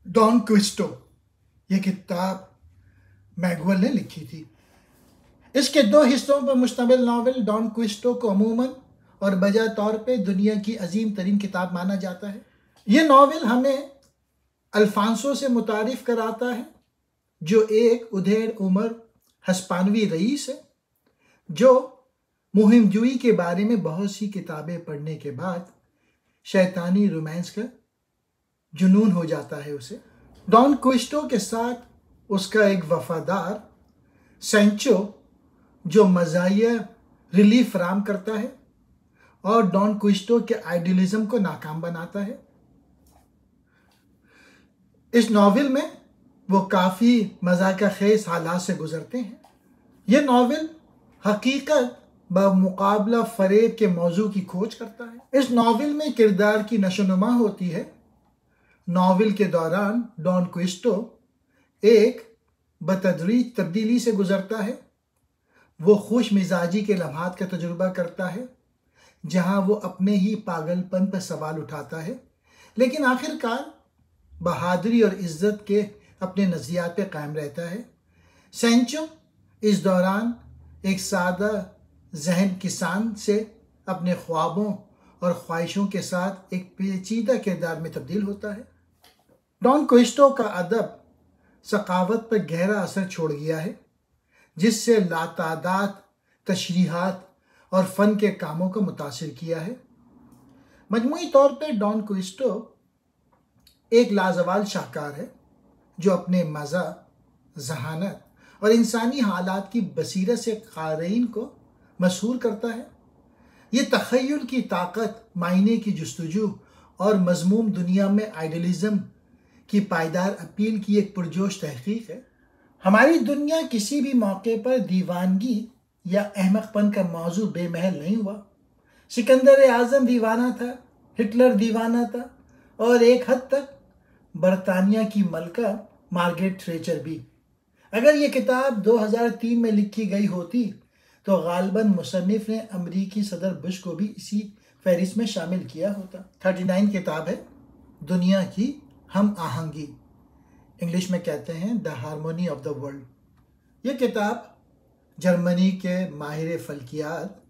Dawn کوئسٹو یہ کتاب Miguel نے لکھی تھی۔ اس کے 2 حصوں پر مشتمل ناول ڈان کوئسٹو کو عموماً اور بجا طور پہ دنیا کی عظیم ترین کتاب مانا جاتا ہے۔ یہ ناول ہمیں الفانسو سے متعارف کراتا ہے، جو ایک ادھیڑ عمر ہسپانوی رئیس ہے جو مہم جوئی کے بارے میں بہت سی کتابیں پڑھنے کے بعد شیطانی رومانس کا جنون ہو جاتا ہے اسے۔ ڈان کوئسٹو کے ساتھ اس کا ایک وفادار سینچو جو مزاحیہ ریلیف فراہم کرتا ہے اور ڈان کوئسٹو کے آئیڈیلزم کو ناکام بناتا ہے۔ اس ناول میں وہ کافی مضحکہ خیز حالات سے گزرتے ہیں۔ یہ ناول حقیقت بمقابلہ فریب کے موضوع کی کھوج کرتا ہے۔ اس ناول میں کردار کی نشو و نما ہوتی ہے۔ ناول کے دوران ڈان کوئسٹو ایک بتدریج تبدیلی سے گزرتا ہے۔ وہ خوش مزاجی کے لمحات کا تجربہ کرتا ہے جہاں وہ اپنے ہی پاگل پن پر سوال اٹھاتا ہے، لیکن آخر کار بہادری اور عزت کے اپنے نظریات پہ قائم رہتا ہے۔ سینچو اس دوران ایک سادہ ذہن کسان سے اپنے خوابوں اور خواہشوں کے ساتھ ایک پیچیدہ کردار میں تبدیل ہوتا ہے۔ ڈان کوئسٹو کا ادب ثقافت پر گہرا اثر چھوڑ گیا ہے، جس سے لاتعداد تشریحات اور فن کے کاموں کو متاثر کیا ہے۔ مجموعی طور پہ ڈان کوئسٹو ایک لازوال شاہکار ہے جو اپنے مزاح، ذہانت اور انسانی حالات کی بصیرت سے قارئین کو مسحور کرتا ہے۔ یہ تخیل کی طاقت، معنی کی جستجو اور مذموم دنیا میں آئیڈیلزم کی پائیدار اپیل کی ایک پرجوش تحقیق ہے۔ ہماری دنیا کسی بھی موقع پر دیوانگی یا احمق پن کا موضوع بے محل نہیں ہوا۔ سکندر اعظم دیوانہ تھا، ہٹلر دیوانہ تھا اور ایک حد تک برطانیہ کی ملکہ مارگریٹ تھریچر بھی۔ اگر یہ کتاب 2003 میں لکھی گئی ہوتی تو غالباً مصنف نے امریکی صدر بش کو بھی اسی فہرست میں شامل کیا ہوتا۔ 39 کتاب ہے دنیا کی ہم آہنگی، انگلش میں کہتے ہیں دا ہارمونی آف دا ورلڈ۔ یہ کتاب جرمنی کے ماہر فلکیات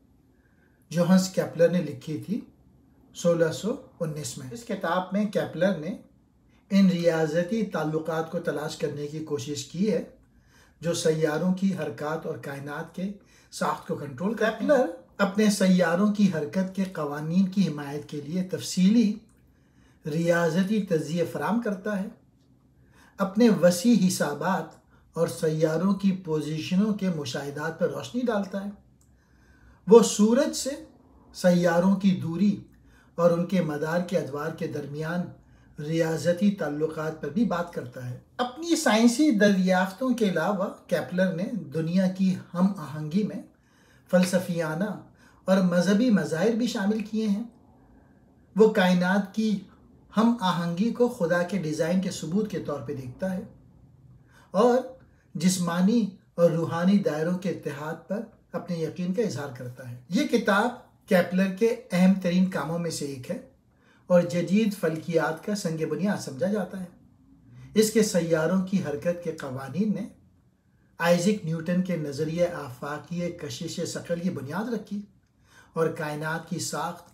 جوہنس کیپلر نے لکھی تھی 1619 میں۔ اس کتاب میں کیپلر نے ان ریاضتی تعلقات کو تلاش کرنے کی کوشش کی ہے جو سیاروں کی حرکات اور کائنات کے ساخت کو کنٹرول کرتے ہیں۔ کیپلر اپنے سیاروں کی حرکت کے قوانین کی حمایت کے لیے تفصیلی ریاضتی تجزیے فراہم کرتا ہے، اپنے وسیع حسابات اور سیاروں کی پوزیشنوں کے مشاہدات پر روشنی ڈالتا ہے۔ وہ سورج سے سیاروں کی دوری اور ان کے مدار کے ادوار کے درمیان ریاضتی تعلقات پر بھی بات کرتا ہے۔ اپنی سائنسی دریافتوں کے علاوہ کیپلر نے دنیا کی ہم آہنگی میں فلسفیانہ اور مذہبی مظاہر بھی شامل کیے ہیں۔ وہ کائنات کی ہم آہنگی کو خدا کے ڈیزائن کے ثبوت کے طور پہ دیکھتا ہے اور جسمانی اور روحانی دائروں کے اتحاد پر اپنے یقین کا اظہار کرتا ہے۔ یہ کتاب کیپلر کے اہم ترین کاموں میں سے ایک ہے اور جدید فلکیات کا سنگ بنیاد سمجھا جاتا ہے۔ اس کے سیاروں کی حرکت کے قوانین نے آئزک نیوٹن کے نظریہ آفاقی کشش ثقل کی بنیاد رکھی اور کائنات کی ساخت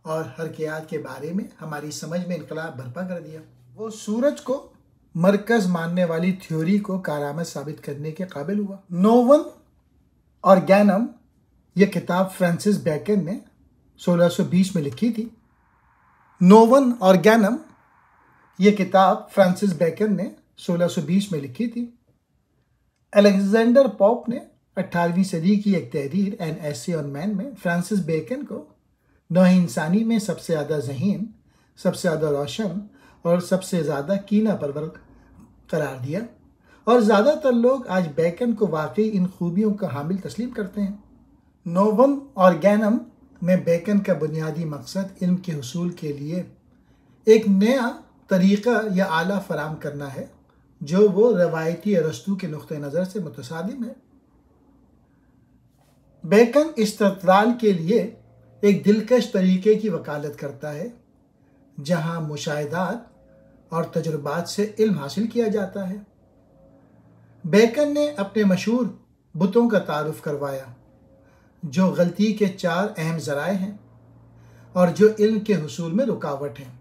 اور حرکیات کے بارے میں ہماری سمجھ میں انقلاب برپا کر دیا۔ وہ سورج کو مرکز ماننے والی تھیوری کو کارآمد ثابت کرنے کے قابل ہوا۔ نوون آرگینم یہ کتاب فرانسس بیکن نے 1620 میں لکھی تھی۔ نوون آرگینم یہ کتاب فرانسس بیکن نے 1620 میں لکھی تھی۔ الیگزینڈر پوپ نے 18ویں صدی کی ایک تحریر این ایسے آن مین میں فرانسس بیکن کو نوع انسانی میں سب سے زیادہ ذہین، سب سے زیادہ روشن اور سب سے زیادہ کینہ پرور قرار دیا، اور زیادہ تر لوگ آج بیکن کو واقعی ان خوبیوں کا حامل تسلیم کرتے ہیں۔ نوون آرگینم میں بیکن کا بنیادی مقصد علم کے حصول کے لیے ایک نیا طریقہ یا آلہ فراہم کرنا ہے جو وہ روایتی ارسطو کے نقطہ نظر سے متصادم ہے۔ بیکن استدلال کے لیے ایک دلکش طریقے کی وکالت کرتا ہے جہاں مشاہدات اور تجربات سے علم حاصل کیا جاتا ہے۔ بیکن نے اپنے مشہور بتوں کا تعارف کروایا جو غلطی کے 4 اہم ذرائع ہیں اور جو علم کے حصول میں رکاوٹ ہیں۔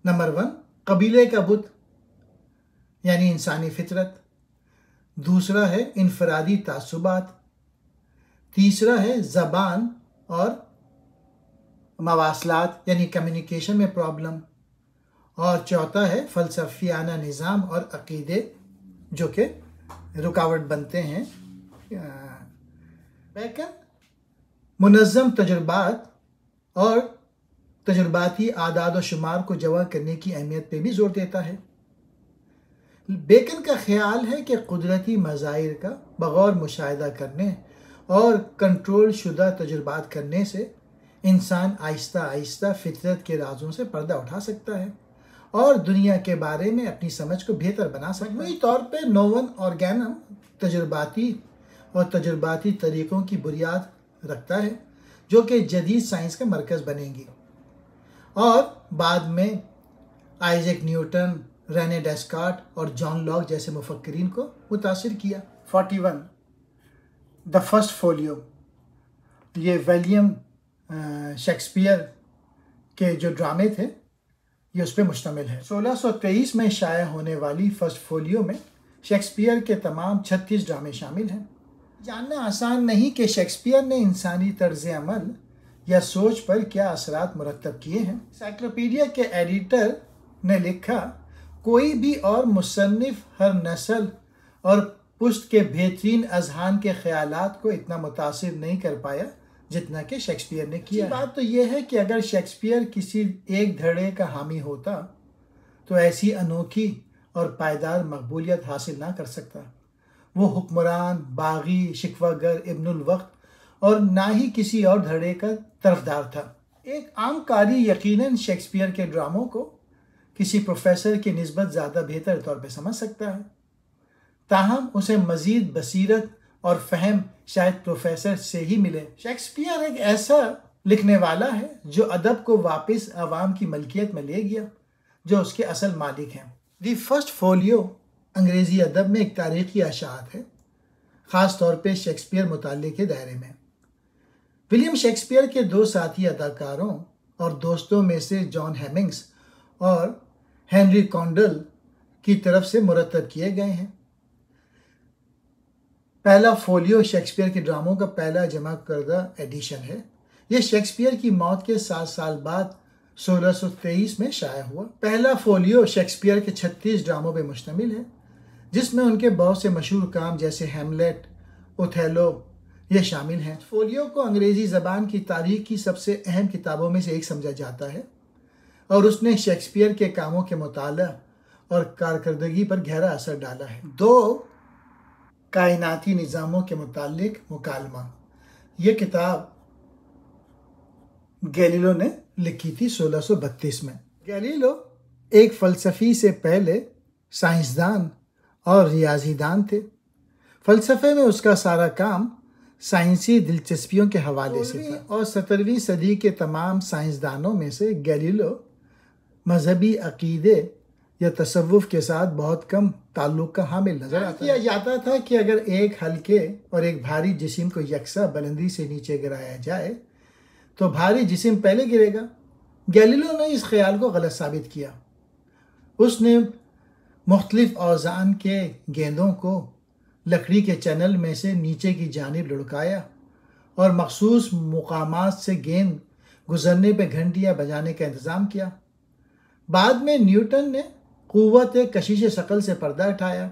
نمبر 1، قبیلے کا بت یعنی انسانی فطرت۔ دوسرا ہے انفرادی تعصبات۔ تیسرا ہے زبان اور مواصلات یعنی کمیونیکیشن میں پرابلم۔ اور چوتھا ہے فلسفیانہ نظام اور عقیدے جو کہ رکاوٹ بنتے ہیں۔ بیکن منظم تجربات اور تجرباتی اعداد و شمار کو جمع کرنے کی اہمیت پہ بھی زور دیتا ہے۔ بیکن کا خیال ہے کہ قدرتی مظاہر کا بغور مشاہدہ کرنے اور کنٹرول شدہ تجربات کرنے سے انسان آہستہ آہستہ فطرت کے رازوں سے پردہ اٹھا سکتا ہے اور دنیا کے بارے میں اپنی سمجھ کو بہتر بنا سکتا ہے۔ مجموعی طور پہ نوون آرگینم تجرباتی طریقوں کی بنیاد رکھتا ہے جو کہ جدید سائنس کا مرکز بنیں گی اور بعد میں آئزیک نیوٹن، رینے ڈیسکارٹ اور جان لاک جیسے مفکرین کو متاثر کیا۔ 41 دا فرسٹ فولیو، یہ ولیم شیکسپیئر کے جو ڈرامے تھے یہ اس پہ مشتمل ہے۔ 1623 میں شائع ہونے والی فرسٹ فولیو میں شیکسپیئر کے تمام 36 ڈرامے شامل ہیں۔ جاننا آسان نہیں کہ شیکسپیئر نے انسانی طرز عمل یا سوچ پر کیا اثرات مرتب کیے ہیں۔ انسائکلوپیڈیا کے ایڈیٹر نے لکھا، کوئی بھی اور مصنف ہر نسل اور پشت کے بہترین اذہان کے خیالات کو اتنا متاثر نہیں کر پایا جتنا کہ شیکسپیئر نے کیا۔ بات تو یہ ہے کہ اگر شیکسپیئر کسی ایک دھڑے کا حامی ہوتا تو ایسی انوکھی اور پائیدار مقبولیت حاصل نہ کر سکتا۔ وہ حکمران، باغی، شکوہ گر، ابن الوقت اور نہ ہی کسی اور دھڑے کا طرفدار تھا۔ ایک عام قاری یقیناً شیکسپیئر کے ڈراموں کو کسی پروفیسر کی نسبت زیادہ بہتر طور پہ سمجھ سکتا ہے، تاہم اسے مزید بصیرت اور فہم شاید پروفیسر سے ہی ملے۔ شیکسپیئر ایک ایسا لکھنے والا ہے جو ادب کو واپس عوام کی ملکیت میں لے گیا جو اس کے اصل مالک ہیں۔ دی فرسٹ فولیو انگریزی ادب میں ایک تاریخی اشاعت ہے، خاص طور پہ شیکسپیئر مطالعے کے دائرے میں۔ ولیم شیکسپیئر کے 2 ساتھی اداکاروں اور دوستوں میں سے جان ہیمنگس اور ہنری کونڈل کی طرف سے مرتب کیے گئے ہیں۔ پہلا فولیو شیکسپیئر کے ڈراموں کا پہلا جمع کردہ ایڈیشن ہے۔ یہ شیکسپیئر کی موت کے 7 سال بعد 1623 میں شائع ہوا۔ پہلا فولیو شیکسپیئر کے 36 ڈراموں پہ مشتمل ہے جس میں ان کے بہت سے مشہور کام جیسے ہیملیٹ، اوتھیلو یہ شامل ہیں۔ فولیو کو انگریزی زبان کی تاریخ کی سب سے اہم کتابوں میں سے ایک سمجھا جاتا ہے اور اس نے شیکسپیئر کے کاموں کے مطالعہ اور کارکردگی پر گہرا اثر ڈالا ہے۔ 2 کائناتی نظاموں کے متعلق مکالمہ، یہ کتاب گیلیلو نے لکھی تھی 1632 میں۔ گیلیلو ایک فلسفی سے پہلے سائنسدان اور ریاضی دان تھے۔ فلسفے میں اس کا سارا کام سائنسی دلچسپیوں کے حوالے سے تھا اور 17ویں صدی کے تمام سائنسدانوں میں سے گیلیلو مذہبی عقیدے یا تصوف کے ساتھ بہت کم تعلق کا حامل نظر آتا ہے۔ کیا جاتا تھا کہ اگر ایک ہلکے اور ایک بھاری جسم کو یکساں بلندی سے نیچے گرایا جائے تو بھاری جسم پہلے گرے گا۔ گیلیلو نے اس خیال کو غلط ثابت کیا۔ اس نے مختلف اوزان کے گیندوں کو لکڑی کے چینل میں سے نیچے کی جانب لڑکایا اور مخصوص مقامات سے گیند گزرنے پہ گھنٹیاں بجانے کا انتظام کیا۔ بعد میں نیوٹن نے قوت کشش ثقل سے پردہ اٹھایا،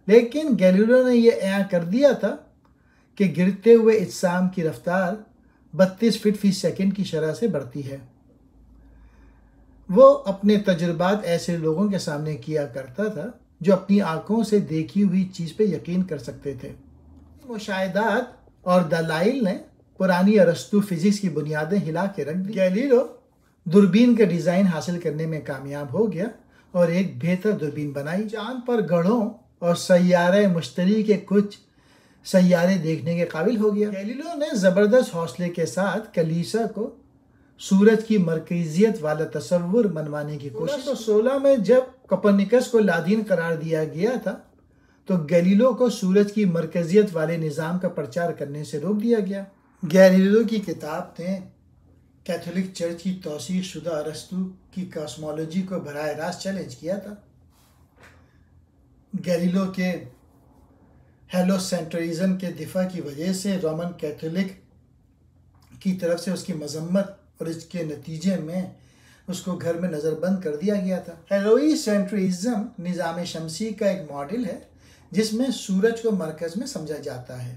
لیکن گیلیلو نے یہ اعلان کر دیا تھا کہ گرتے ہوئے اجسام کی رفتار 32 فٹ فی سیکنڈ کی شرح سے بڑھتی ہے۔ وہ اپنے تجربات ایسے لوگوں کے سامنے کیا کرتا تھا جو اپنی آنکھوں سے دیکھی ہوئی چیز پہ یقین کر سکتے تھے۔ مشاہدات اور دلائل نے پرانی ارسطو فزکس کی بنیادیں ہلا کے رکھ دی۔ گیلیلو دوربین کا ڈیزائن حاصل کرنے میں کامیاب ہو گیا اور ایک بہتر دوربین بنائی۔ چاند پر گڑھوں اور سیارہ مشتری کے کچھ سیارے دیکھنے کے قابل ہو گیا۔ گیلیلو نے زبردست حوصلے کے ساتھ کلیسا کو سورج کی مرکزیت والا تصور منوانے کی کوشش۔ 1616 میں جب کوپرنیکس کو لادین قرار دیا گیا تھا تو گیلیلو کو سورج کی مرکزیت والے نظام کا پرچار کرنے سے روک دیا گیا۔ گیلیلو کی کتاب نے کیتھولک چرچ کی توثیق شدہ ارسطو کی کاسمولوجی کو براہ راست چیلنج کیا تھا۔ گیلیلو کے ہیلو سینٹرزم کے دفاع کی وجہ سے رومن کیتھولک کی طرف سے اس کی مذمت اور اس کے نتیجے میں اس کو گھر میں نظر بند کر دیا گیا تھا۔ ہیلوئی سینٹرزم نظام شمسی کا ایک ماڈل ہے جس میں سورج کو مرکز میں سمجھا جاتا ہے،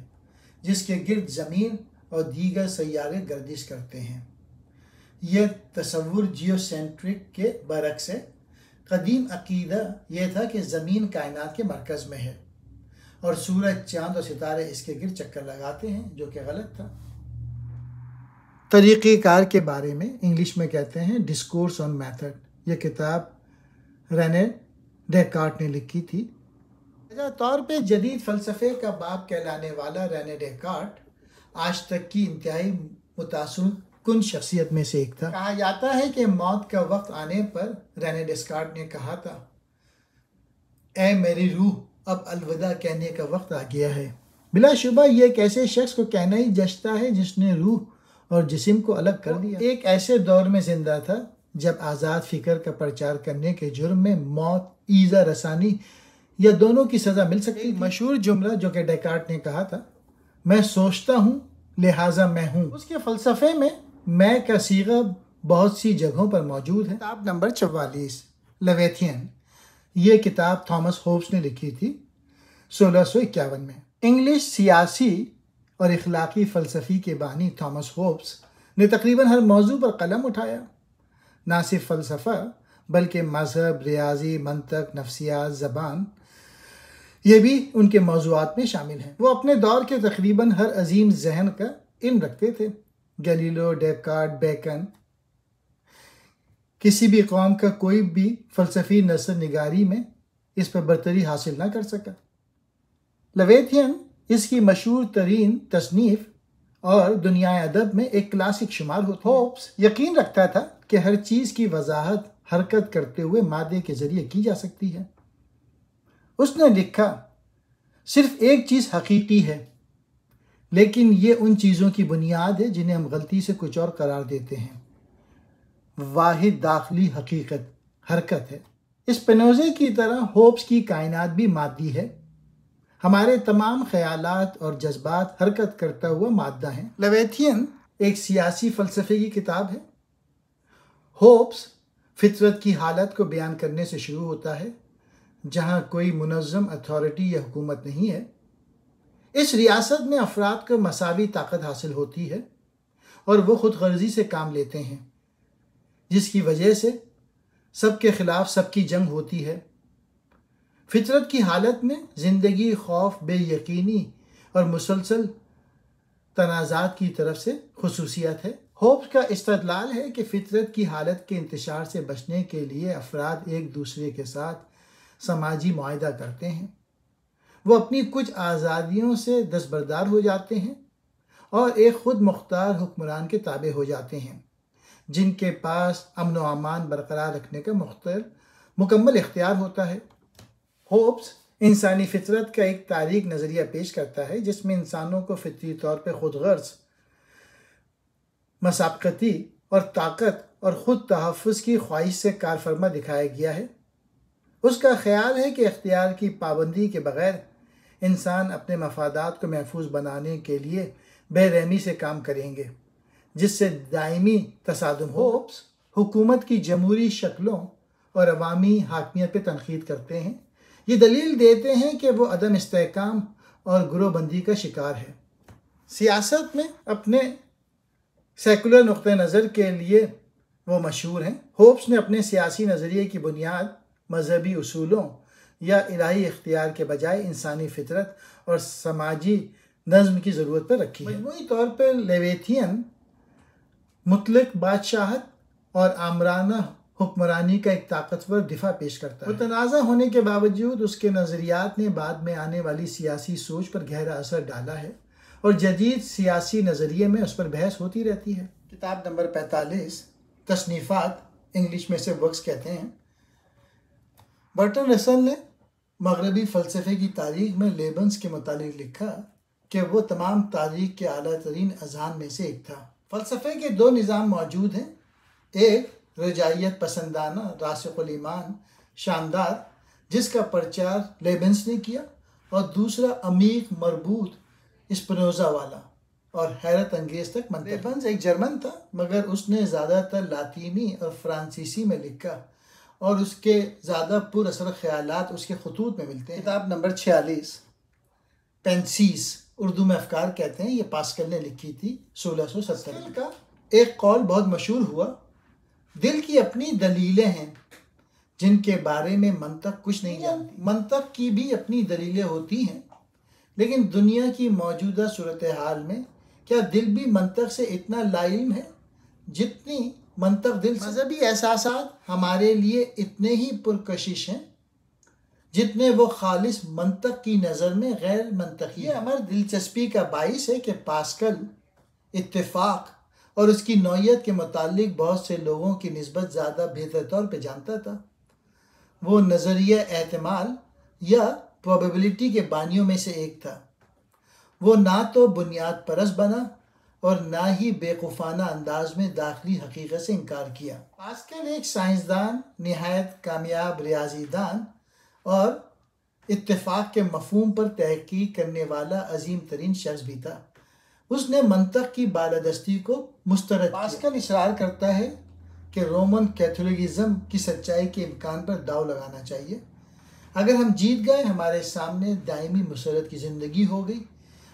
جس کے گرد زمین اور دیگر سیارے گردش کرتے ہیں۔ یہ تصور جیو سینٹرک کے برعکس ہے۔ قدیم عقیدہ یہ تھا کہ زمین کائنات کے مرکز میں ہے اور سورج، چاند اور ستارے اس کے گرد چکر لگاتے ہیں، جو کہ غلط تھا۔ طریقہ کار کے بارے میں انگلش میں کہتے ہیں ڈسکورس آن میتھڈ۔ یہ کتاب رینے ڈیکارٹ نے لکھی تھی۔ وجہ طور پہ جدید فلسفے کا باپ کہلانے والا رینے ڈیکارٹ آج تک کی انتہائی متاثر کن شخصیت میں سے ایک تھا۔ کہا جاتا ہے کہ موت کا وقت آنے پر رینے ڈیکارٹ نے کہا تھا، اے میری روح، اب الوداع کہنے کا وقت آ گیا ہے۔ بلا شبہ یہ ایک ایسے شخص کو کہنا ہی جچتا ہے جس نے روح اور جسم کو الگ کر دیا۔ ایک ایسے دور میں زندہ تھا جب آزاد فکر کا پرچار کرنے کے جرم میں موت، ایذا رسانی یا دونوں کی سزا مل سکتی تھی۔ مشہور جملہ جو کہ ڈیکارٹ نے کہا تھا، میں سوچتا ہوں لہٰذا میں ہوں۔ اس کے فلسفے میں کا صیغہ بہت سی جگہوں پر موجود ہے۔ کتاب نمبر 44 لیویتھین، یہ کتاب تھامس ہوبس نے لکھی تھی 1651 میں۔ انگلش سیاسی اور اخلاقی فلسفی کے بانی تھامس ہوبس نے تقریباً ہر موضوع پر قلم اٹھایا۔ نہ صرف فلسفہ بلکہ مذہب، ریاضی، منطق، نفسیات، زبان، یہ بھی ان کے موضوعات میں شامل ہیں۔ وہ اپنے دور کے تقریباً ہر عظیم ذہن کا علم رکھتے تھے۔ گیلیلو، ڈیکارٹ، بیکن، کسی بھی قوم کا کوئی بھی فلسفی نثر نگاری میں اس پر برتری حاصل نہ کر سکا۔ لیویتھین اس کی مشہور ترین تصنیف اور دنیا ادب میں ایک کلاسک شمار ہوتا ہے۔ ہوبس یقین رکھتا تھا کہ ہر چیز کی وضاحت حرکت کرتے ہوئے مادے کے ذریعے کی جا سکتی ہے۔ اس نے لکھا، صرف ایک چیز حقیقی ہے، لیکن یہ ان چیزوں کی بنیاد ہے جنہیں ہم غلطی سے کچھ اور قرار دیتے ہیں۔ واحد داخلی حقیقت حرکت ہے۔ اسپینوزا کی طرح ہوبس کی کائنات بھی مادی ہے۔ ہمارے تمام خیالات اور جذبات حرکت کرتا ہوا مادہ ہیں۔ لیویتھین ایک سیاسی فلسفے کی کتاب ہے۔ ہوبس فطرت کی حالت کو بیان کرنے سے شروع ہوتا ہے جہاں کوئی منظم اتھارٹی یا حکومت نہیں ہے۔ اس ریاست میں افراد کو مساوی طاقت حاصل ہوتی ہے اور وہ خود غرضی سے کام لیتے ہیں، جس کی وجہ سے سب کے خلاف سب کی جنگ ہوتی ہے۔ فطرت کی حالت میں زندگی خوف، بے یقینی اور مسلسل تنازعات کی طرف سے خصوصیت ہے۔ ہوبس کا استدلال ہے کہ فطرت کی حالت کے انتشار سے بچنے کے لیے افراد ایک دوسرے کے ساتھ سماجی معاہدہ کرتے ہیں۔ وہ اپنی کچھ آزادیوں سے دستبردار ہو جاتے ہیں اور ایک خود مختار حکمران کے تابع ہو جاتے ہیں جن کے پاس امن و امان برقرار رکھنے کا مکمل اختیار ہوتا ہے۔ ہوبس انسانی فطرت کا ایک تاریک نظریہ پیش کرتا ہے جس میں انسانوں کو فطری طور پہ خود غرض، مسابقتی اور طاقت اور خود تحفظ کی خواہش سے کار فرما دکھایا گیا ہے۔ اس کا خیال ہے کہ اختیار کی پابندی کے بغیر انسان اپنے مفادات کو محفوظ بنانے کے لیے بے رحمی سے کام کریں گے، جس سے دائمی تصادم ہو۔ ہوبس حکومت کی جمہوری شکلوں اور عوامی حاکمیت پہ تنقید کرتے ہیں۔ یہ دلیل دیتے ہیں کہ وہ عدم استحکام اور گروہ بندی کا شکار ہے۔ سیاست میں اپنے سیکولر نقطہ نظر کے لیے وہ مشہور ہیں۔ ہوبس نے اپنے سیاسی نظریے کی بنیاد مذہبی اصولوں یا الہی اختیار کے بجائے انسانی فطرت اور سماجی نظم کی ضرورت پر رکھی ہے۔ مجموعی طور پر لیویتھین مطلق بادشاہت اور آمرانہ حکمرانی کا ایک طاقتور دفاع پیش کرتا ہے۔ متنازع ہونے کے باوجود اس کے نظریات نے بعد میں آنے والی سیاسی سوچ پر گہرا اثر ڈالا ہے اور جدید سیاسی نظریے میں اس پر بحث ہوتی رہتی ہے۔ کتاب نمبر 45 تصنیفات، انگلش میں سے ورکس کہتے ہیں۔ برٹن رسل نے مغربی فلسفے کی تاریخ میں لیبنز کے متعلق لکھا کہ وہ تمام تاریخ کے اعلیٰ ترین اذہان میں سے ایک تھا۔ فلسفے کے دو نظام موجود ہیں، ایک رجاعیت پسندانہ راسخ الایمان شاندار جس کا پرچار لیبنز نے کیا، اور دوسرا عمیق مربوط اسپنوزا والا اور حیرت انگیز تک منطق۔ لیبنز ایک جرمن تھا، مگر اس نے زیادہ تر لاطینی اور فرانسیسی میں لکھا اور اس کے زیادہ پر اثر خیالات اس کے خطوط میں ملتے ہیں۔ کتاب نمبر 46 پینسیس، اردو میں افکار کہتے ہیں، یہ پاسکل نے لکھی تھی 1670 میں۔ کا ایک قول بہت مشہور ہوا، دل کی اپنی دلیلیں ہیں جن کے بارے میں منطق کچھ نہیں جانتی۔ منطق کی بھی اپنی دلیلیں ہوتی ہیں، لیکن دنیا کی موجودہ صورتحال میں کیا دل بھی منطق سے اتنا لا علم ہے جتنی منطق دل سے؟ مذہبی احساسات ہمارے لیے اتنے ہی پرکشش ہیں جتنے وہ خالص منطق کی نظر میں غیر منطقی۔ یہ ہماری دلچسپی کا باعث ہے کہ پاسکل اتفاق اور اس کی نوعیت کے متعلق بہت سے لوگوں کی نسبت زیادہ بہتر طور پہ جانتا تھا۔ وہ نظریہ احتمال یا پروبیبلٹی کے بانیوں میں سے ایک تھا۔ وہ نہ تو بنیاد پرست بنا اور نہ ہی بیوقوفانہ انداز میں داخلی حقیقت سے انکار کیا۔ پاسکل ایک سائنسدان، نہایت کامیاب ریاضی دان اور اتفاق کے مفہوم پر تحقیق کرنے والا عظیم ترین شخص بھی تھا۔ اس نے منطق کی بالادستی کو مسترد کیا۔ پاسکل اصرار کرتا ہے کہ رومن کیتھولکزم کی سچائی کے امکان پر داؤ لگانا چاہیے۔ اگر ہم جیت گئے ہمارے سامنے دائمی مسرت کی زندگی ہو گئی،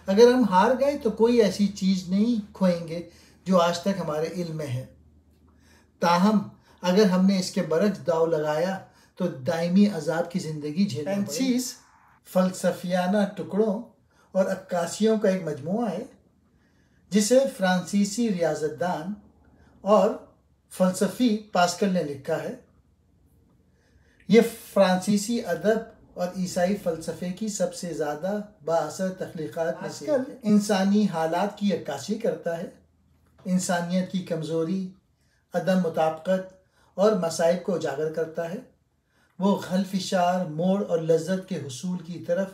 اگر ہم ہار گئے تو کوئی ایسی چیز نہیں کھوئیں گے جو آج تک ہمارے علم میں ہے۔ تاہم اگر ہم نے اس کے برعکس داؤ لگایا تو دائمی عذاب کی زندگی جھیلنا پڑے گی۔ پینسیس فلسفیانہ ٹکڑوں اور عکاسیوں کا ایک مجموعہ ہے جسے فرانسیسی ریاضت دان اور فلسفی پاسکل نے لکھا ہے۔ یہ فرانسیسی ادب اور عیسائی فلسفے کی سب سے زیادہ بااثر تخلیقات میں سے ایک ہے۔ انسانی حالات کی عکاسی کرتا ہے، انسانیت کی کمزوری، عدم مطابقت اور مصائب کو اجاگر کرتا ہے۔ وہ خلفشار موڑ اور لذت کے حصول کی طرف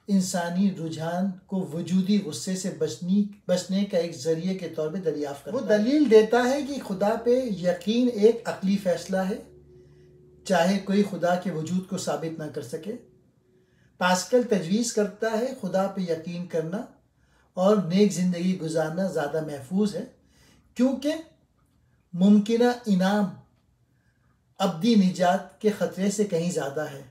انسانی رجحان کو وجودی غصے سے بچنے کا ایک ذریعے کے طور پہ دریافت کرتا ہے۔ وہ دلیل دیتا ہے کہ خدا پہ یقین ایک عقلی فیصلہ ہے، چاہے کوئی خدا کے وجود کو ثابت نہ کر سکے۔ پاسکل تجویز کرتا ہے خدا پہ یقین کرنا اور نیک زندگی گزارنا زیادہ محفوظ ہے، کیونکہ ممکنہ انعام ابدی نجات کے خطرے سے کہیں زیادہ ہے۔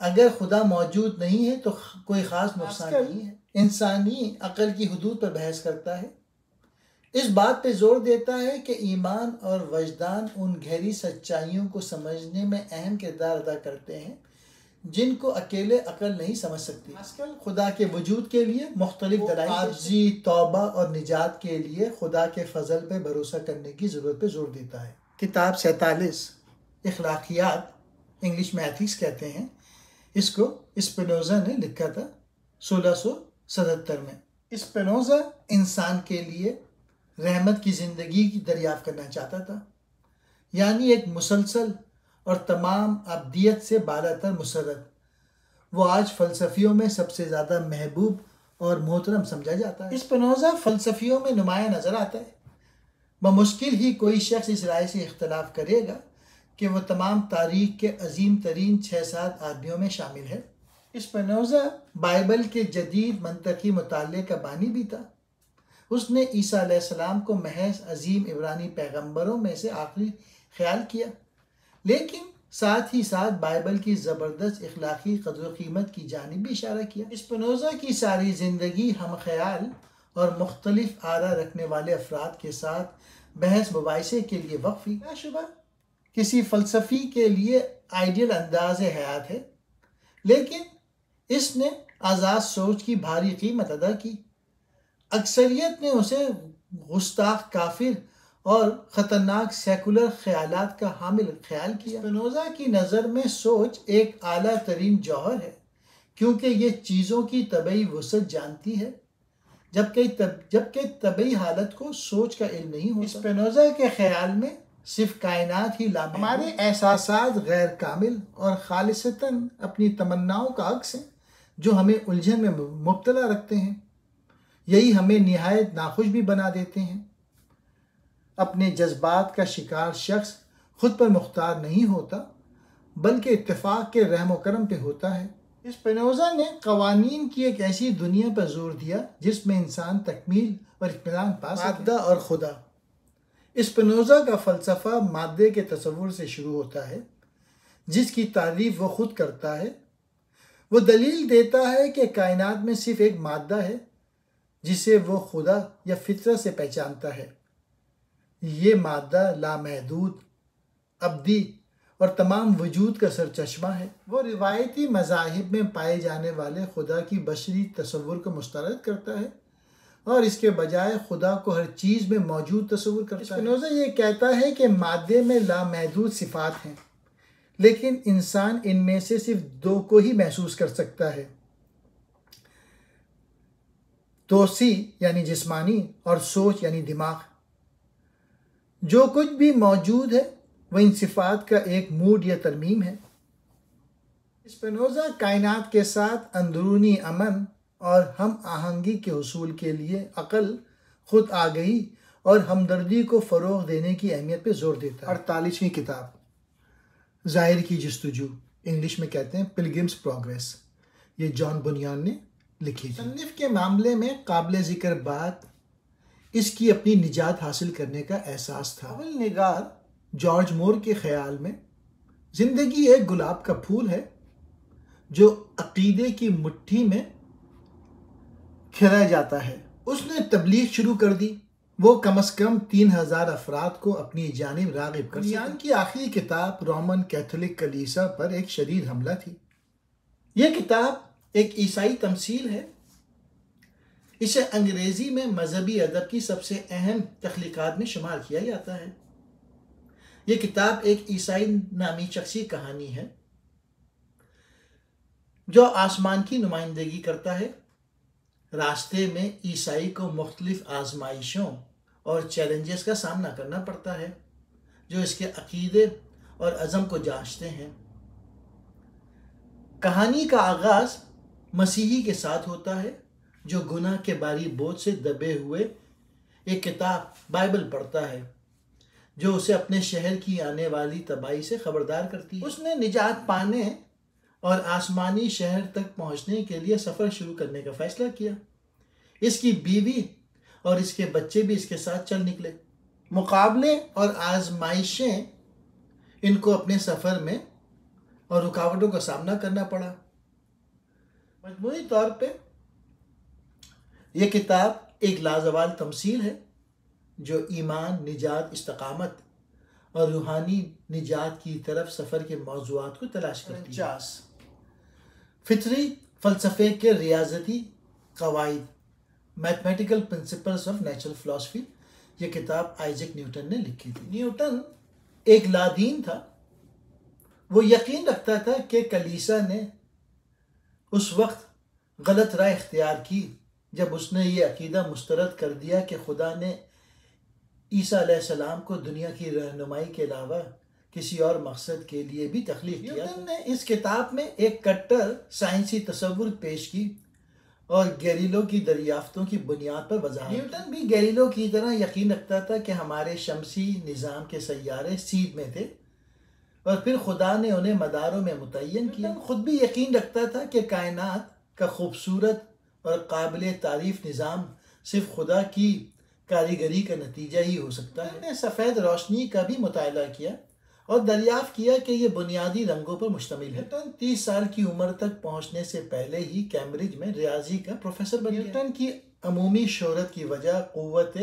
اگر خدا موجود نہیں ہے تو کوئی خاص نقصان نہیں ہے۔ انسانی عقل کی حدود پر بحث کرتا ہے، اس بات پہ زور دیتا ہے کہ ایمان اور وجدان ان گہری سچائیوں کو سمجھنے میں اہم کردار ادا کرتے ہیں جن کو اکیلے عقل نہیں سمجھ سکتی۔ پاسکل خدا کے وجود کے لیے مختلف دلائل، عاجزی، توبہ اور نجات کے لیے خدا کے فضل پہ بھروسہ کرنے کی ضرورت پہ زور دیتا ہے۔ کتاب 47 اخلاقیات، انگلش میں ایتھکس کہتے ہیں، اس کو اسپنوزا نے لکھا تھا 1677 میں۔ اسپنوزا انسان کے لیے رحمت کی زندگی کی دریافت کرنا چاہتا تھا، یعنی ایک مسلسل اور تمام ابدیت سے بالاتر مسرت۔ وہ آج فلسفیوں میں سب سے زیادہ محبوب اور محترم سمجھا جاتا ہے۔ اسپنوزا فلسفیوں میں نمایاں نظر آتا ہے۔ بمشکل ہی کوئی شخص اس رائے سے اختلاف کرے گا کہ وہ تمام تاریخ کے عظیم ترین 6-7 آدمیوں میں شامل ہے۔ اسپنوزا بائبل کے جدید منطقی مطالعے کا بانی بھی تھا۔ اس نے عیسیٰ علیہ السلام کو محض عظیم عبرانی پیغمبروں میں سے آخری خیال کیا، لیکن ساتھ ہی ساتھ بائبل کی زبردست اخلاقی قدر و قیمت کی جانب بھی اشارہ کیا۔ اسپنوزا کی ساری زندگی ہم خیال اور مختلف آرا رکھنے والے افراد کے ساتھ بحث مباحثے کے لیے وقف لا شبہ کسی فلسفی کے لیے آئیڈیل انداز حیات ہے، لیکن اس نے آزاد سوچ کی بھاری قیمت ادا کی۔ اکثریت نے اسے گستاخ کافر اور خطرناک سیکولر خیالات کا حامل خیال کیا۔ اسپنوزا کی نظر میں سوچ ایک اعلیٰ ترین جوہر ہے، کیونکہ یہ چیزوں کی طبعی وسعت جانتی ہے، جبکہ طبعی حالت کو سوچ کا علم نہیں ہوتا۔ اسپینوزا کے خیال میں صرف کائنات ہی لامحدود، ہمارے احساسات غیر کامل اور خالصتاً اپنی تمناؤں کا عکس ہیں جو ہمیں الجھن میں مبتلا رکھتے ہیں۔ یہی ہمیں نہایت ناخوش بھی بنا دیتے ہیں۔ اپنے جذبات کا شکار شخص خود پر مختار نہیں ہوتا بلکہ اتفاق کے رحم و کرم پہ ہوتا ہے۔ اسپینوزا نے قوانین کی ایک ایسی دنیا پر زور دیا جس میں انسان تکمیل اور اطمینان پا سکے۔ مادہ اور خدا۔ اسپینوزا کا فلسفہ مادے کے تصور سے شروع ہوتا ہے جس کی تعریف وہ خود کرتا ہے۔ وہ دلیل دیتا ہے کہ کائنات میں صرف ایک مادہ ہے جسے وہ خدا یا فطرت سے پہچانتا ہے۔ یہ مادہ لامحدود، ابدی اور تمام وجود کا سرچشمہ ہے۔ وہ روایتی مذاہب میں پائے جانے والے خدا کی بشری تصور کو مسترد کرتا ہے اور اس کے بجائے خدا کو ہر چیز میں موجود تصور کرتا ہے۔ اسپینوزا یہ کہتا ہے کہ مادے میں لامحدود صفات ہیں لیکن انسان ان میں سے صرف دو کو ہی محسوس کر سکتا ہے، توسیع یعنی جسمانی اور سوچ یعنی دماغ۔ جو کچھ بھی موجود ہے وہ ان صفات کا ایک موڈ یا ترمیم ہے۔ اسپینوزا کائنات کے ساتھ اندرونی امن اور ہم آہنگی کے حصول کے لیے عقل، خود آگہی اور ہمدردی کو فروغ دینے کی اہمیت پہ زور دیتا ہے۔ 48ویں کتاب ظاہر کی جستجو، انگلش میں کہتے ہیں پلگرمز پروگریس، یہ جان بنیان نے لکھی تھی۔ مصنف کے معاملے میں قابل ذکر بات اس کی اپنی نجات حاصل کرنے کا احساس تھا۔ ناول نگار جارج مور کے خیال میں زندگی ایک گلاب کا پھول ہے جو عقیدے کی مٹھی میں کھلا جاتا ہے۔ اس نے تبلیغ شروع کر دی۔ وہ کم از کم 3000 افراد کو اپنی جانب راغب کر سکا۔ کی آخری کتاب رومن کیتھولک کلیسا پر ایک شدید حملہ تھی۔ یہ کتاب ایک عیسائی تمثیل ہے۔ اسے انگریزی میں مذہبی ادب کی سب سے اہم تخلیقات میں شمار کیا جاتا ہے۔ یہ کتاب ایک عیسائی نامی شخصی کہانی ہے جو آسمان کی نمائندگی کرتا ہے۔ راستے میں عیسائی کو مختلف آزمائشوں اور چیلنجز کا سامنا کرنا پڑتا ہے جو اس کے عقیدے اور عزم کو جانچتے ہیں۔ کہانی کا آغاز مسیحی کے ساتھ ہوتا ہے جو گناہ کے بھاری بوجھ سے دبے ہوئے ایک کتاب بائبل پڑھتا ہے جو اسے اپنے شہر کی آنے والی تباہی سے خبردار کرتی ہے۔ اس نے نجات پانے اور آسمانی شہر تک پہنچنے کے لیے سفر شروع کرنے کا فیصلہ کیا۔ اس کی بیوی اور اس کے بچے بھی اس کے ساتھ چل نکلے۔ مقابلے اور آزمائشیں ان کو اپنے سفر میں اور رکاوٹوں کا سامنا کرنا پڑا۔ مجموعی طور پہ یہ کتاب ایک لازوال تمثیل ہے جو ایمان، نجات، استقامت اور روحانی نجات کی طرف سفر کے موضوعات کو تلاش کرتی ہے۔ فطری فلسفے کے ریاضتی قواعد، mathematical principles of natural philosophy, یہ کتاب آئزیک نیوٹن نے لکھی تھی۔ نیوٹن ایک لادین تھا۔ وہ یقین رکھتا تھا کہ کلیسا نے اس وقت غلط رائے اختیار کی جب اس نے یہ عقیدہ مسترد کر دیا کہ خدا نے عیسیٰ علیہ السلام کو دنیا کی رہنمائی کے علاوہ کسی اور مقصد کے لیے بھی تخلیق کیا۔ نیوٹن نے اس کتاب میں ایک کٹر سائنسی تصور پیش کی اور گیلیلیو کی دریافتوں کی بنیاد پر وضاحت۔ نیوٹن بھی گیلیلیو کی طرح یقین رکھتا تھا کہ ہمارے شمسی نظام کے سیارے سیدھ میں تھے اور پھر خدا نے انہیں مداروں میں متعین کیا۔ نیوٹن خود بھی یقین رکھتا تھا کہ کائنات کا خوبصورت اور قابل تعریف نظام صرف خدا کی کاریگری کا نتیجہ ہی ہو سکتا ہے۔ انہوں نے سفید روشنی کا بھی مطالعہ کیا اور دریافت کیا کہ یہ بنیادی رنگوں پر مشتمل ہے۔ نیوٹن 30 سال کی عمر تک پہنچنے سے پہلے ہی کیمبرج میں ریاضی کا پروفیسر بن گیا۔ نیوٹن کی عمومی شہرت کی وجہ قوت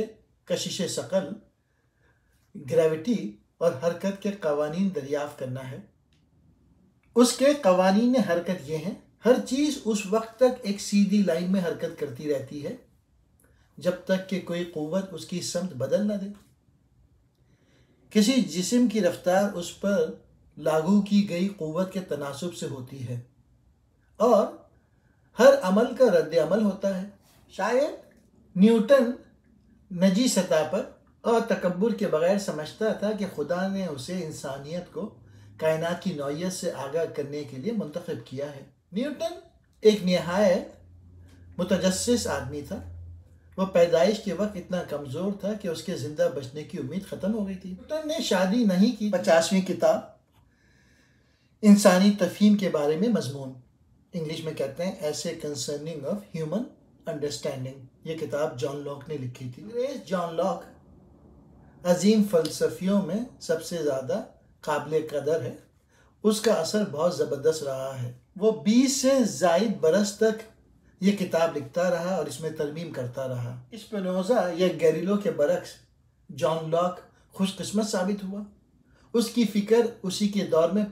کشش ثقل، گریوٹی اور حرکت کے قوانین دریافت کرنا ہے۔ اس کے قوانین حرکت یہ ہیں: ہر چیز اس وقت تک ایک سیدھی لائن میں حرکت کرتی رہتی ہے جب تک کہ کوئی قوت اس کی سمت بدل نہ دے۔ کسی جسم کی رفتار اس پر لاگو کی گئی قوت کے تناسب سے ہوتی ہے اور ہر عمل کا رد عمل ہوتا ہے۔ شاید نیوٹن نجی سطح پر اور تکبر کے بغیر سمجھتا تھا کہ خدا نے اسے انسانیت کو کائنات کی نوعیت سے آگاہ کرنے کے لیے منتخب کیا ہے۔ نیوٹن ایک نہایت متجسس آدمی تھا۔ وہ پیدائش کے وقت اتنا کمزور تھا کہ اس کے زندہ بچنے کی امید ختم ہو گئی تھی۔ نیوٹن نے شادی نہیں کی۔ 50ویں کتاب انسانی تفہیم کے بارے میں مضمون، انگلش میں کہتے ہیں ایسے کنسرننگ آف ہیومن انڈرسٹینڈنگ، یہ کتاب جان لاک نے لکھی تھی۔ انگریز جان لاک عظیم فلسفیوں میں سب سے زیادہ قابل قدر ہے۔ اس کا اثر بہت زبردست رہا ہے۔ وہ 20 سے زائد برس تک یہ کتاب لکھتا رہا اور اس میں ترمیم کرتا رہا۔ اسپینوزا یا گیلیلیو کے برعکس جان لاک خوش قسمت ثابت ہوا۔ اس کی فکر اسی کے دور میں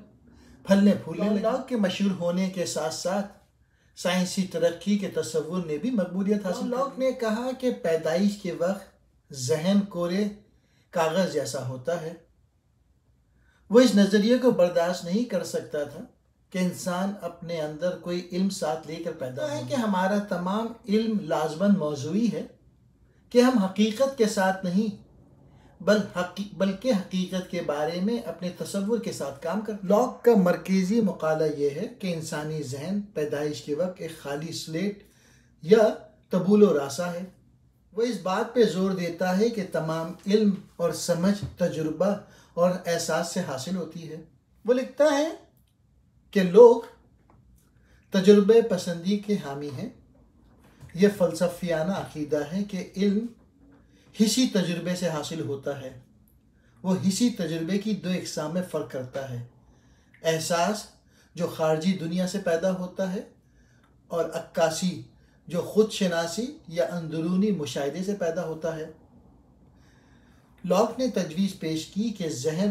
پھلنے پھولنے لگی۔ جان لاک کے مشہور ہونے کے ساتھ ساتھ سائنسی ترقی کے تصور نے بھی مقبولیت حاصل کی۔ جان لاک نے کہا کہ پیدائش کے وقت ذہن کورے کاغذ جیسا ہوتا ہے۔ وہ اس نظریے کو برداشت نہیں کر سکتا تھا کہ انسان اپنے اندر کوئی علم ساتھ لے کر پیدا ہے کہ ہمارا تمام علم لازماً موضوعی ہے، کہ ہم حقیقت کے ساتھ نہیں بلکہ حقیقت کے بارے میں اپنے تصور کے ساتھ کام کرتے ہیں۔ لاک کا مرکزی مقالہ یہ ہے کہ انسانی ذہن پیدائش کے وقت ایک خالی سلیٹ یا طبول و راسا ہے۔ وہ اس بات پہ زور دیتا ہے کہ تمام علم اور سمجھ تجربہ اور احساس سے حاصل ہوتی ہے۔ وہ لکھتا ہے کہ لوگ تجربے پسندی کے حامی ہیں۔ یہ فلسفیانہ عقیدہ ہے کہ علم حسی تجربے سے حاصل ہوتا ہے۔ وہ حسی تجربے کی دو اقسام میں فرق کرتا ہے: احساس جو خارجی دنیا سے پیدا ہوتا ہے، اور عکاسی جو خود شناسی یا اندرونی مشاہدے سے پیدا ہوتا ہے۔ لاک نے تجویز پیش کی کہ ذہن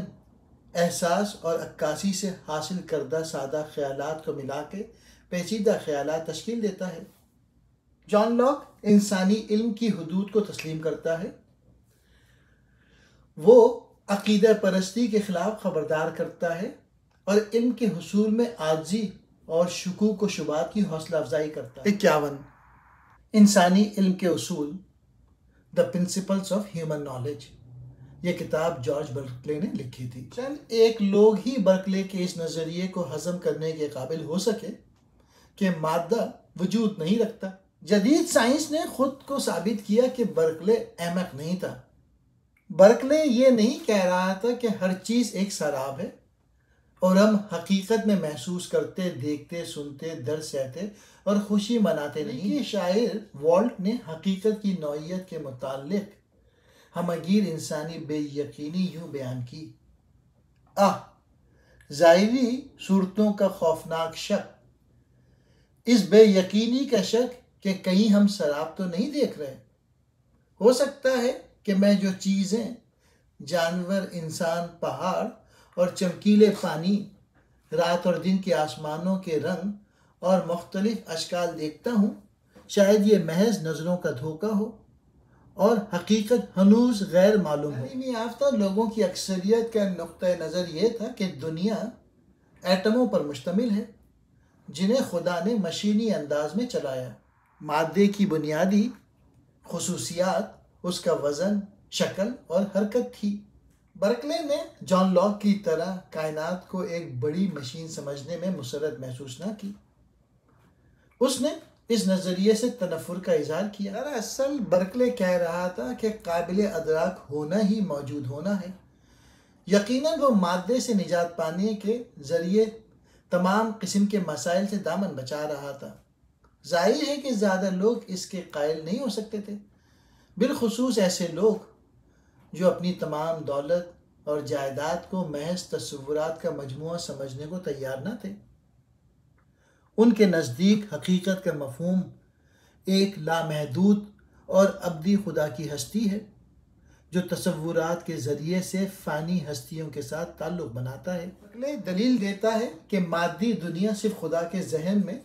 احساس اور عکاسی سے حاصل کردہ سادہ خیالات کو ملا کے پیچیدہ خیالات تشکیل دیتا ہے۔ جان لاک انسانی علم کی حدود کو تسلیم کرتا ہے۔ وہ عقیدہ پرستی کے خلاف خبردار کرتا ہے اور علم کے حصول میں عاجزی اور شکوک و شبہات کی حوصلہ افزائی کرتا ہے۔ 51 انسانی علم کے اصول، The Principles of Human Knowledge، یہ کتاب جارج برکلے نے لکھی تھی۔ چند ایک لوگ ہی برکلے کے اس نظریے کو ہضم کرنے کے قابل ہو سکے کہ مادہ وجود نہیں رکھتا۔ جدید سائنس نے خود کو ثابت کیا کہ برکلے احمق نہیں تھا۔ برکلے یہ نہیں کہہ رہا تھا کہ ہر چیز ایک سراب ہے اور ہم حقیقت میں محسوس کرتے، دیکھتے، سنتے، درد سہتے اور خوشی مناتے نہیں۔ کہ شاعر والٹ نے حقیقت کی نوعیت کے متعلق ہمگیر انسانی بے یقینی یوں بیان کی: ظاہری صورتوں کا خوفناک شک، اس بے یقینی کا شک کہ کہیں ہم سراب تو نہیں دیکھ رہے۔ ہو سکتا ہے کہ میں جو چیزیں، جانور، انسان، پہاڑ اور چمکیلے پانی، رات اور دن کے آسمانوں کے رنگ اور مختلف اشکال دیکھتا ہوں، شاید یہ محض نظروں کا دھوکہ ہو اور حقیقت ہنوز غیر معلوم ہو۔ تعلیم یافتہ لوگوں کی اکثریت کا نقطہ نظر یہ تھا کہ دنیا ایٹموں پر مشتمل ہے جنہیں خدا نے مشینی انداز میں چلایا۔ مادے کی بنیادی خصوصیات اس کا وزن، شکل اور حرکت تھی۔ برکلے نے جان لاک کی طرح کائنات کو ایک بڑی مشین سمجھنے میں مسرت محسوس نہ کی۔ اس نے اس نظریے سے تنفر کا اظہار کیا۔ دراصل برکلے کہہ رہا تھا کہ قابل ادراک ہونا ہی موجود ہونا ہے۔ یقیناً وہ مادے سے نجات پانے کے ذریعے تمام قسم کے مسائل سے دامن بچا رہا تھا۔ ظاہر ہے کہ زیادہ لوگ اس کے قائل نہیں ہو سکتے تھے، بالخصوص ایسے لوگ جو اپنی تمام دولت اور جائیداد کو محض تصورات کا مجموعہ سمجھنے کو تیار نہ تھے۔ ان کے نزدیک حقیقت کا مفہوم ایک لامحدود اور ابدی خدا کی ہستی ہے جو تصورات کے ذریعے سے فانی ہستیوں کے ساتھ تعلق بناتا ہے۔ برکلے دلیل دیتا ہے کہ مادی دنیا صرف خدا کے ذہن میں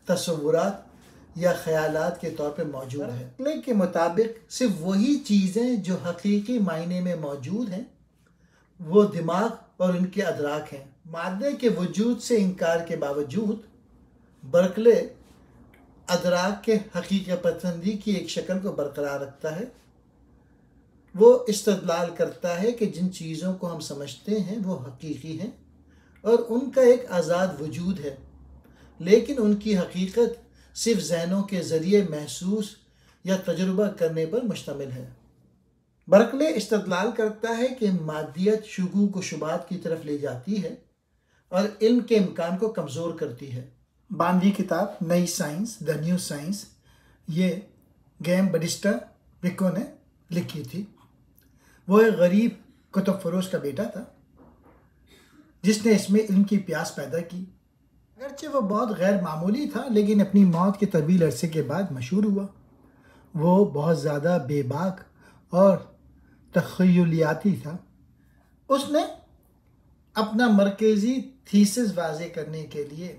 تصورات یا خیالات کے طور پر موجود ہے۔ برکلے کے مطابق صرف وہی چیزیں جو حقیقی معنی میں موجود ہیں وہ دماغ اور ان کے ادراک ہیں۔ مادے کے وجود سے انکار کے باوجود برکلے ادراک کے حقیقت پسندی کی ایک شکل کو برقرار رکھتا ہے۔ وہ استدلال کرتا ہے کہ جن چیزوں کو ہم سمجھتے ہیں وہ حقیقی ہیں اور ان کا ایک آزاد وجود ہے، لیکن ان کی حقیقت صرف ذہنوں کے ذریعے محسوس یا تجربہ کرنے پر مشتمل ہے۔ برکلے استدلال کرتا ہے کہ مادیت شکوک و شبہات کی طرف لے جاتی ہے اور علم کے امکان کو کمزور کرتی ہے۔ باندھی کتاب نئی سائنس، دا نیو سائنس، یہ گیم بڈسٹا وکو نے لکھی تھی۔ وہ ایک غریب کتب فروش کا بیٹا تھا جس نے اس میں علم کی پیاس پیدا کی۔ اگرچہ وہ بہت غیر معمولی تھا، لیکن اپنی موت کے طویل عرصے کے بعد مشہور ہوا۔ وہ بہت زیادہ بے باک اور تخیلیاتی تھا۔ اس نے اپنا مرکزی تھیسس واضح کرنے کے لیے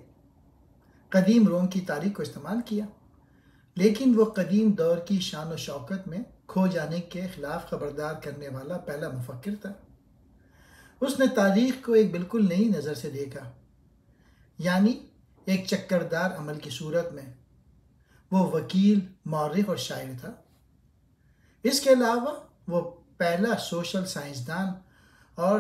قدیم روم کی تاریخ کو استعمال کیا، لیکن وہ قدیم دور کی شان و شوکت میں کھو جانے کے خلاف خبردار کرنے والا پہلا مفکر تھا۔ اس نے تاریخ کو ایک بالکل نئی نظر سے دیکھا، یعنی ایک چکردار عمل کی صورت میں۔ وہ وکیل، مورخ اور شاعر تھا۔ اس کے علاوہ وہ پہلا سوشل سائنسدان اور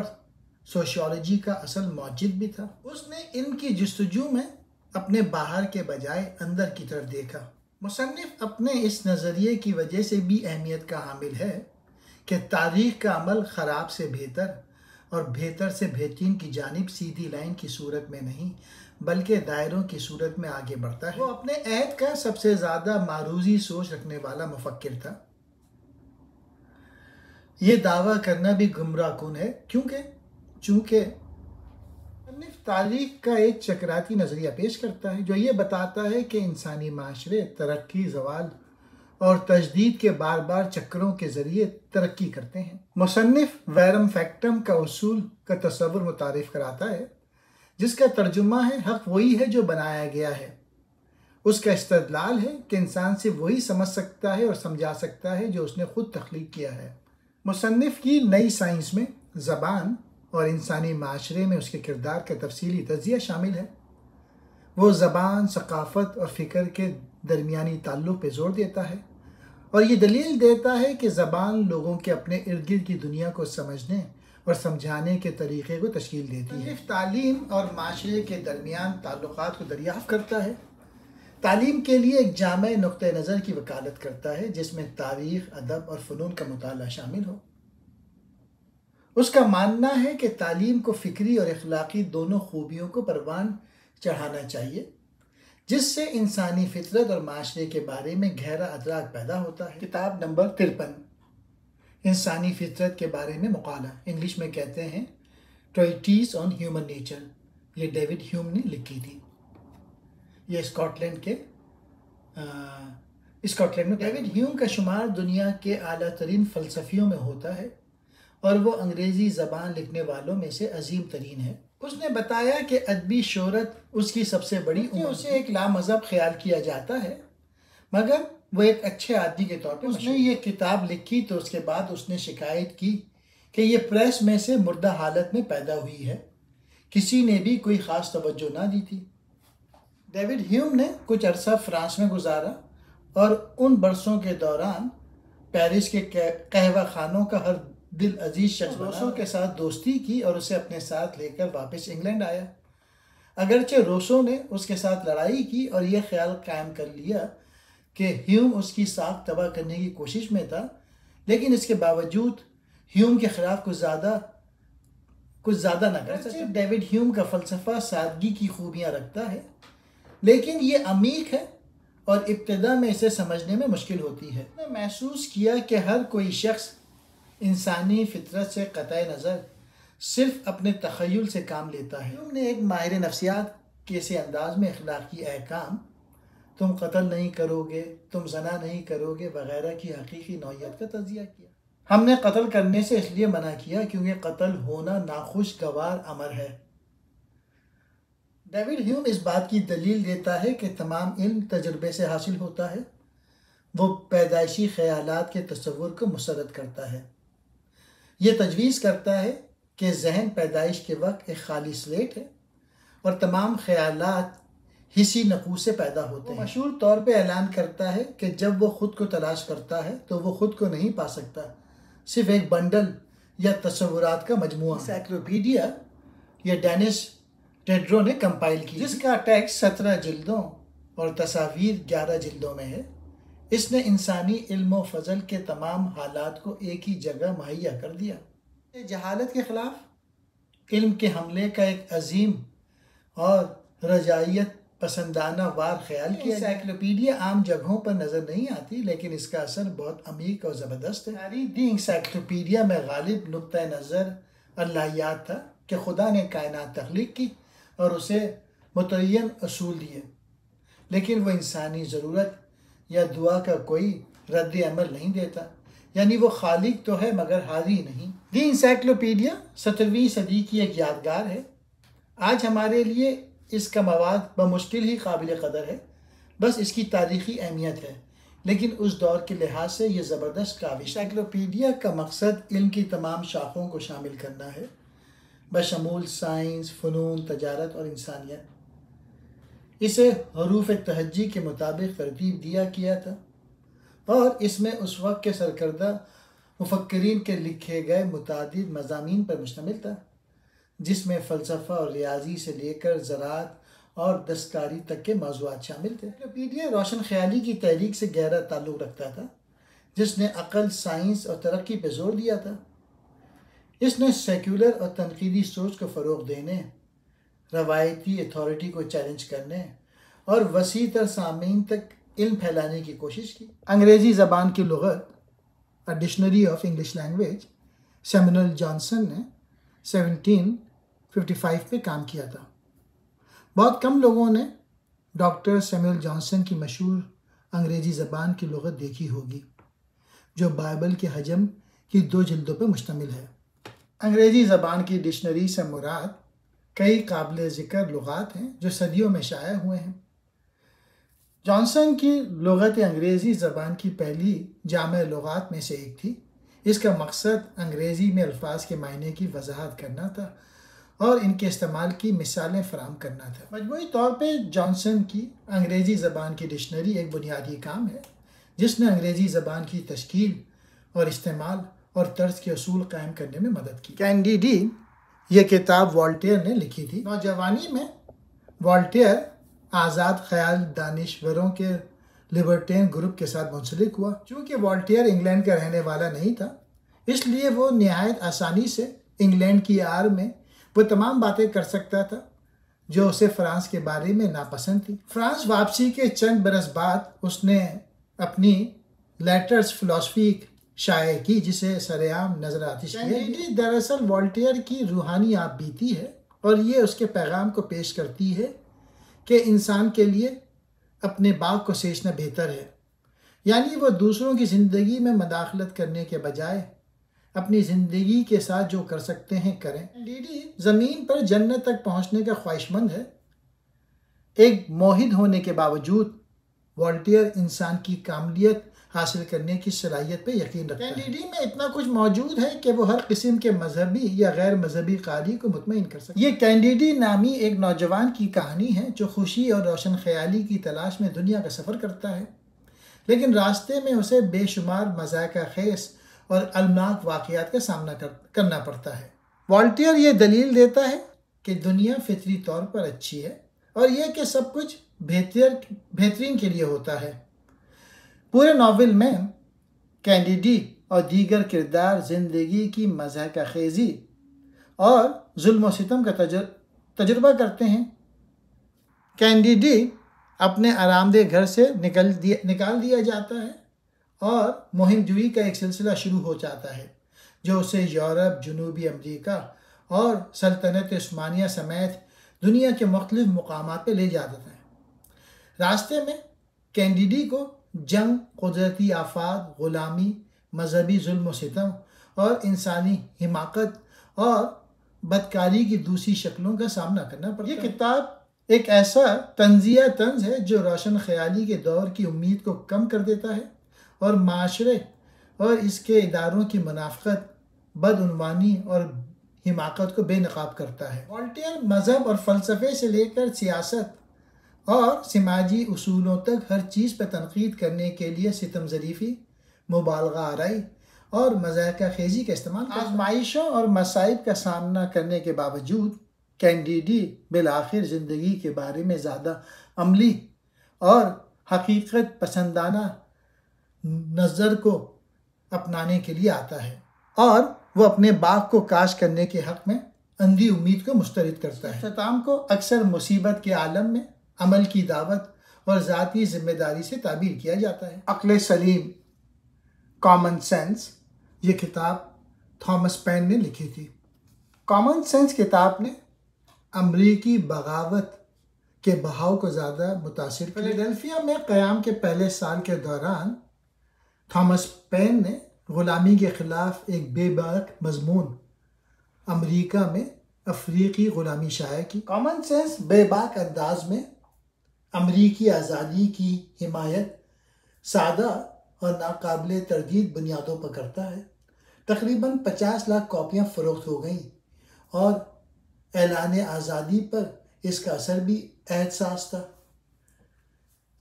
سوشیولوجی کا اصل موجد بھی تھا۔ اس نے علم کی جستجو میں اپنے باہر کے بجائے اندر کی طرف دیکھا۔ مصنف اپنے اس نظریے کی وجہ سے بھی اہمیت کا حامل ہے کہ تاریخ کا عمل خراب سے بہتر اور بہتر سے بہترین کی جانب سیدھی لائن کی صورت میں نہیں بلکہ دائروں کی صورت میں آگے بڑھتا ہے۔ وہ اپنے عہد کا سب سے زیادہ معروضی سوچ رکھنے والا مفکر تھا۔ یہ دعویٰ کرنا بھی گمراہ کن ہے چونکہ مصنف تاریخ کا ایک چکراتی نظریہ پیش کرتا ہے جو یہ بتاتا ہے کہ انسانی معاشرے ترقی، زوال اور تجدید کے بار بار چکروں کے ذریعے ترقی کرتے ہیں۔ مصنف ویرم فیکٹم کا اصول کا تصور متعارف کراتا ہے جس کا ترجمہ ہے حق وہی ہے جو بنایا گیا ہے۔ اس کا استدلال ہے کہ انسان صرف وہی سمجھ سکتا ہے اور سمجھا سکتا ہے جو اس نے خود تخلیق کیا ہے۔ مصنف کی نئی سائنس میں زبان اور انسانی معاشرے میں اس کے کردار کا تفصیلی تجزیہ شامل ہے۔ وہ زبان، ثقافت اور فکر کے درمیانی تعلق پہ زور دیتا ہے اور یہ دلیل دیتا ہے کہ زبان لوگوں کے اپنے ارد گرد کی دنیا کو سمجھنے اور سمجھانے کے طریقے کو تشکیل دیتی ہے۔ تعلیم اور معاشرے کے درمیان تعلقات کو دریافت کرتا ہے۔ تعلیم کے لیے ایک جامع نقطہ نظر کی وکالت کرتا ہے جس میں تاریخ، ادب اور فنون کا مطالعہ شامل ہو۔ اس کا ماننا ہے کہ تعلیم کو فکری اور اخلاقی دونوں خوبیوں کو پروان چڑھانا چاہیے جس سے انسانی فطرت اور معاشرے کے بارے میں گہرا ادراک پیدا ہوتا ہے۔ کتاب نمبر 53، انسانی فطرت کے بارے میں مقالہ، انگلش میں کہتے ہیں ٹریٹیز آن ہیومن نیچر، یہ ڈیوڈ ہیوم نے لکھی تھی۔ یہ اسکاٹ لینڈ میں ڈیوڈ ہیوم کا شمار دنیا کے اعلیٰ ترین فلسفیوں میں ہوتا ہے اور وہ انگریزی زبان لکھنے والوں میں سے عظیم ترین ہے۔ اس نے بتایا کہ ادبی شہرت اس کی سب سے بڑی اسے ایک لامذہب خیال کیا جاتا ہے، مگر وہ ایک اچھے آدمی کے طور پر اس نے یہ کتاب لکھی تو اس کے بعد اس نے شکایت کی کہ یہ پریس میں سے مردہ حالت میں پیدا ہوئی ہے، کسی نے بھی کوئی خاص توجہ نہ دی تھی۔ ڈیوڈ ہیوم نے کچھ عرصہ فرانس میں گزارا اور ان برسوں کے دوران پیرس کے قہوہ خانوں کا ہر دل عزیز شخص روسو کے ساتھ دوستی کی اور اسے اپنے ساتھ لے کر واپس انگلینڈ آیا۔ اگرچہ روسو نے اس کے ساتھ لڑائی کی اور یہ خیال قائم کر لیا کہ ہیوم اس کی ساکھ تباہ کرنے کی کوشش میں تھا، لیکن اس کے باوجود ہیوم کے خلاف کچھ زیادہ نہ کر سکے۔ ڈیوڈ ہیوم کا فلسفہ سادگی کی خوبیاں رکھتا ہے، لیکن یہ عمیق ہے اور ابتدا میں اسے سمجھنے میں مشکل ہوتی ہے۔ میں نے محسوس کیا کہ ہر کوئی شخص انسانی فطرت سے قطع نظر صرف اپنے تخیل سے کام لیتا ہے۔ ہیوم نے ایک ماہر نفسیات کے سے انداز میں اخلاقی احکام، تم قتل نہیں کرو گے، تم زنا نہیں کرو گے وغیرہ کی حقیقی نوعیت کا تجزیہ کیا۔ ہم نے قتل کرنے سے اس لیے منع کیا کیونکہ قتل ہونا ناخوشگوار امر ہے۔ ڈیوڈ ہیوم اس بات کی دلیل دیتا ہے کہ تمام علم تجربے سے حاصل ہوتا ہے۔ وہ پیدائشی خیالات کے تصور کو مسرد کرتا ہے۔ یہ تجویز کرتا ہے کہ ذہن پیدائش کے وقت ایک خالی سلیٹ ہے اور تمام خیالات حسی نقوص سے پیدا ہوتے ہیں۔ مشہور طور پہ اعلان کرتا ہے کہ جب وہ خود کو تلاش کرتا ہے تو وہ خود کو نہیں پا سکتا، صرف ایک بنڈل یا تصورات کا مجموعہ۔ انسائکلوپیڈیا یہ ڈینس ڈیڈرو نے کمپائل کی، جس کا ٹیکسٹ 17 جلدوں اور تصاویر 11 جلدوں میں ہے۔ اس نے انسانی علم و فضل کے تمام حالات کو ایک ہی جگہ مہیا کر دیا۔ جہالت کے خلاف علم کے حملے کا ایک عظیم اور رجائیت پسندانہ وار خیال کیا۔ انسائکلوپیڈیا عام جگہوں پر نظر نہیں آتی، لیکن اس کا اثر بہت عمیق اور زبردست ہے۔ دی انسائکلوپیڈیا میں غالب نقطۂ نظر اللہیات تھا کہ خدا نے کائنات تخلیق کی اور اسے متعین اصول دیے، لیکن وہ انسانی ضرورت یا دعا کا کوئی رد عمل نہیں دیتا، یعنی وہ خالق تو ہے مگر حاضر نہیں۔ دی انسائکلوپیڈیا 17ویں صدی کی ایک یادگار ہے۔ آج ہمارے لیے اس کا مواد بمشکل ہی قابل قدر ہے، بس اس کی تاریخی اہمیت ہے، لیکن اس دور کے لحاظ سے یہ زبردست کاوش۔ انسائکلوپیڈیا کا مقصد علم کی تمام شاخوں کو شامل کرنا ہے، بشمول سائنس، فنون، تجارت اور انسانیت۔ اسے حروف تہجی کے مطابق ترتیب دیا گیا تھا اور اس میں اس وقت کے سرکردہ مفکرین کے لکھے گئے متعدد مضامین پر مشتمل تھا، جس میں فلسفہ اور ریاضی سے لے کر زراعت اور دستکاری تک کے موضوعات شامل تھے۔ انسائکلوپیڈیا روشن خیالی کی تحریک سے گہرا تعلق رکھتا تھا، جس نے عقل، سائنس اور ترقی پہ زور دیا تھا۔ اس نے سیکولر اور تنقیدی سوچ کو فروغ دینے، روایتی اتھارٹی کو چیلنج کرنے اور وسیع تر سامعین تک علم پھیلانے کی کوشش کی۔ انگریزی زبان کی لغت، dictionary of English language, Samuel Johnson نے 1755 پہ کام کیا تھا۔ بہت کم لوگوں نے ڈاکٹر سیموئل جانسن کی مشہور انگریزی زبان کی لغت دیکھی ہوگی، جو بائبل کے حجم کی 2 جلدوں پر مشتمل ہے۔ انگریزی زبان کی ڈکشنری سے مراد کئی قابل ذکر لغات ہیں جو صدیوں میں شائع ہوئے ہیں۔ جانسن کی لغت انگریزی زبان کی پہلی جامع لغات میں سے ایک تھی۔ اس کا مقصد انگریزی میں الفاظ کے معنی کی وضاحت کرنا تھا اور ان کے استعمال کی مثالیں فراہم کرنا تھا۔ مجموعی طور پہ جانسن کی انگریزی زبان کی ڈکشنری ایک بنیادی کام ہے، جس نے انگریزی زبان کی تشکیل اور استعمال اور طرز کے اصول قائم کرنے میں مدد کی۔ کینڈیڈی یہ کتاب والٹیئر نے لکھی تھی۔ نوجوانی میں والٹیئر آزاد خیال دانشوروں کے لبرٹین گروپ کے ساتھ منسلک ہوا۔ چونکہ والٹیئر انگلینڈ کا رہنے والا نہیں تھا، اس لیے وہ نہایت آسانی سے انگلینڈ کی آڑ میں وہ تمام باتیں کر سکتا تھا جو اسے فرانس کے بارے میں ناپسند تھی۔ فرانس واپسی کے چند برس بعد اس نے اپنی لیٹرز فلسفی شائع کی، جسے سرعام نظر آتش کیا گیا۔ کینڈیڈی دراصل والٹیئر کی روحانی آپ بیتی ہے اور یہ اس کے پیغام کو پیش کرتی ہے کہ انسان کے لیے اپنے باغ کو سینچنا بہتر ہے، یعنی وہ دوسروں کی زندگی میں مداخلت کرنے کے بجائے اپنی زندگی کے ساتھ جو کر سکتے ہیں کریں۔ کینڈیڈی زمین پر جنت تک پہنچنے کا خواہش مند ہے۔ ایک موحد ہونے کے باوجود والٹیئر انسان کی کاملیت حاصل کرنے کی صلاحیت پہ یقین رکھتا ہے۔ کینڈیڈی میں اتنا کچھ موجود ہے کہ وہ ہر قسم کے مذہبی یا غیر مذہبی قاری کو مطمئن کر سکتا ہے۔ یہ کینڈیڈی نامی ایک نوجوان کی کہانی ہے جو خوشی اور روشن خیالی کی تلاش میں دنیا کا سفر کرتا ہے، لیکن راستے میں اسے بے شمار مضحکہ خیز اور المناک واقعات کا سامنا کرنا پڑتا ہے۔ والٹیئر یہ دلیل دیتا ہے کہ دنیا فطری طور پر اچھی ہے اور یہ کہ سب کچھ بہترین کے لیے ہوتا ہے۔ پورے ناول میں کینڈیڈی اور دیگر کردار زندگی کی مضحکہ خیزی اور ظلم و ستم کا تجربہ کرتے ہیں۔ کینڈیڈی اپنے آرام دہ گھر سے نکال دیا جاتا ہے اور مہم جوئی کا ایک سلسلہ شروع ہو جاتا ہے جو اسے یورپ، جنوبی امریکہ اور سلطنت عثمانیہ سمیت دنیا کے مختلف مقامات پہ لے جاتا ہے۔ راستے میں کینڈیڈی کو جنگ، قدرتی آفات، غلامی، مذہبی ظلم و ستم اور انسانی حماقت اور بدکاری کی دوسری شکلوں کا سامنا کرنا پڑتا ہے۔ یہ کتاب ایک ایسا طنزیہ طنز ہے جو روشن خیالی کے دور کی امید کو کم کر دیتا ہے اور معاشرے اور اس کے اداروں کی منافقت، بدعنوانی اور حماقت کو بے نقاب کرتا ہے۔ والٹیئر مذہب اور فلسفے سے لے کر سیاست اور سماجی اصولوں تک ہر چیز پہ تنقید کرنے کے لیے ستم ظریفی، مبالغہ آرائی اور مذاقہ خیزی کا استعمال کرتا ہے۔ آزمائشوں اور مصائب کا سامنا کرنے کے باوجود کینڈیڈی بالآخر زندگی کے بارے میں زیادہ عملی اور حقیقت پسندانہ نظر کو اپنانے کے لیے آتا ہے، اور وہ اپنے باغ کو کاش کرنے کے حق میں اندھی امید کو مسترد کرتا ہے۔ اختتام کو اکثر مصیبت کے عالم میں عمل کی دعوت اور ذاتی ذمہ داری سے تعبیر کیا جاتا ہے۔ عقل سلیم، کامن سینس، یہ کتاب تھامس پین نے لکھی تھی۔ کامن سینس کتاب نے امریکی بغاوت کے بہاؤ کو زیادہ متاثر کیا۔ فیلاڈیلفیا میں قیام کے پہلے سال کے دوران تھامس پین نے غلامی کے خلاف ایک بے باک مضمون امریکہ میں افریقی غلامی شائع کی۔ کامن سینس بے باک انداز میں امریکی آزادی کی حمایت سادہ اور ناقابل تردید بنیادوں پر کرتا ہے۔ تقریباً 50 لاکھ کاپیاں فروخت ہو گئیں اور اعلان آزادی پر اس کا اثر بھی احساس تھا۔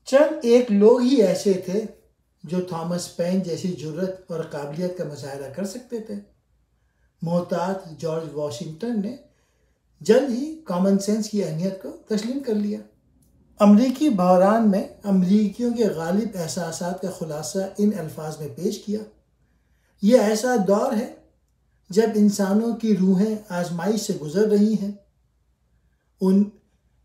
چند ایک لوگ ہی ایسے تھے جو تھامس پین جیسی جرأت اور قابلیت کا مظاہرہ کر سکتے تھے۔ محتاط جارج واشنگٹن نے جلد ہی کامن سینس کی اہمیت کو تسلیم کر لیا۔ امریکی بحران میں امریکیوں کے غالب احساسات کا خلاصہ ان الفاظ میں پیش کیا: یہ ایسا دور ہے جب انسانوں کی روحیں آزمائش سے گزر رہی ہیں۔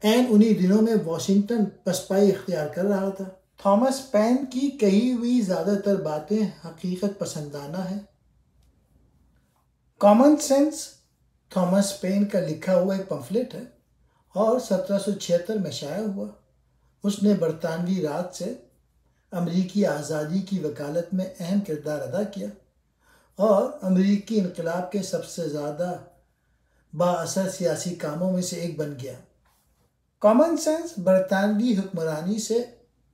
انہی دنوں میں واشنگٹن پسپائی اختیار کر رہا تھا۔ تھامس پین کی کہی ہوئی زیادہ تر باتیں حقیقت پسندانہ ہیں۔ کامن سینس تھامس پین کا لکھا ہوا ایک پمفلٹ ہے اور 1776 میں شائع ہوا۔ اس نے برطانوی راج سے امریکی آزادی کی وکالت میں اہم کردار ادا کیا اور امریکی انقلاب کے سب سے زیادہ بااثر سیاسی کاموں میں سے ایک بن گیا۔ کامن سینس برطانوی حکمرانی سے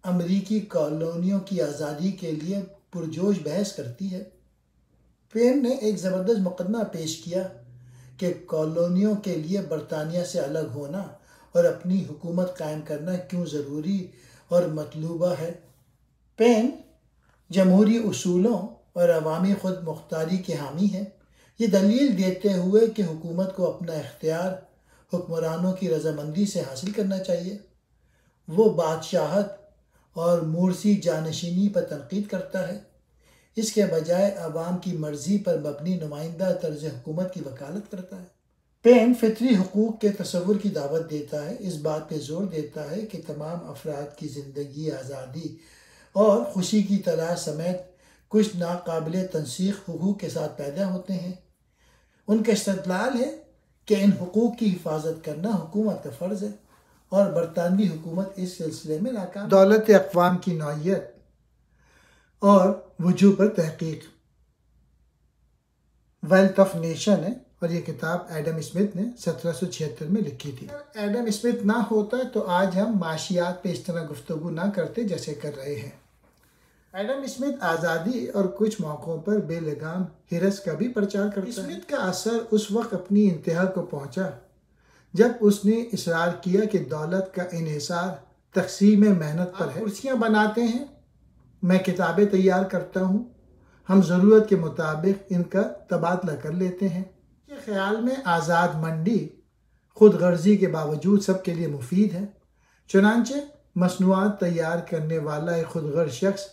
امریکی کالونیوں کی آزادی کے لیے پرجوش بحث کرتی ہے۔ پین نے ایک زبردست مقدمہ پیش کیا کہ کالونیوں کے لیے برطانیہ سے الگ ہونا اور اپنی حکومت قائم کرنا کیوں ضروری اور مطلوبہ ہے۔ پین جمہوری اصولوں اور عوامی خود مختاری کے حامی ہے، یہ دلیل دیتے ہوئے کہ حکومت کو اپنا اختیار حکمرانوں کی رضامندی سے حاصل کرنا چاہیے۔ وہ بادشاہت اور مورثی جانشینی پر تنقید کرتا ہے، اس کے بجائے عوام کی مرضی پر مبنی نمائندہ طرز حکومت کی وکالت کرتا ہے۔ پین فطری حقوق کے تصور کی دعوت دیتا ہے، اس بات پہ زور دیتا ہے کہ تمام افراد کی زندگی آزادی اور خوشی کی تلاش سمیت کچھ ناقابل تنسیق حقوق کے ساتھ پیدا ہوتے ہیں۔ ان کا استدلال ہے کہ ان حقوق کی حفاظت کرنا حکومت کا فرض ہے اور برطانوی حکومت اس سلسلے میں ناکام۔ دولت اقوام کی نوعیت اور وجوہ پر تحقیق، ویلتھ آف نیشن ہے، اور یہ کتاب ایڈم اسمتھ نے 1776 میں لکھی تھی۔ اگر ایڈم اسمتھ نہ ہوتا تو آج ہم معاشیات پہ اس طرح گفتگو نہ کرتے جیسے کر رہے ہیں۔ ایڈم اسمتھ آزادی اور کچھ موقعوں پر بے لگام ہرس کا بھی پرچار کرتا ہے۔ اسمتھ کا اثر اس وقت اپنی انتہا کو پہنچا جب اس نے اصرار کیا کہ دولت کا انحصار تقسیم محنت پر ہے۔ کرسیاں بناتے ہیں، میں کتابیں تیار کرتا ہوں، ہم ضرورت کے مطابق ان کا تبادلہ کر لیتے ہیں۔ یہ خیال میں آزاد منڈی خود غرضی کے باوجود سب کے لیے مفید ہے۔ چنانچہ مصنوعات تیار کرنے والا ایک خود غرض شخص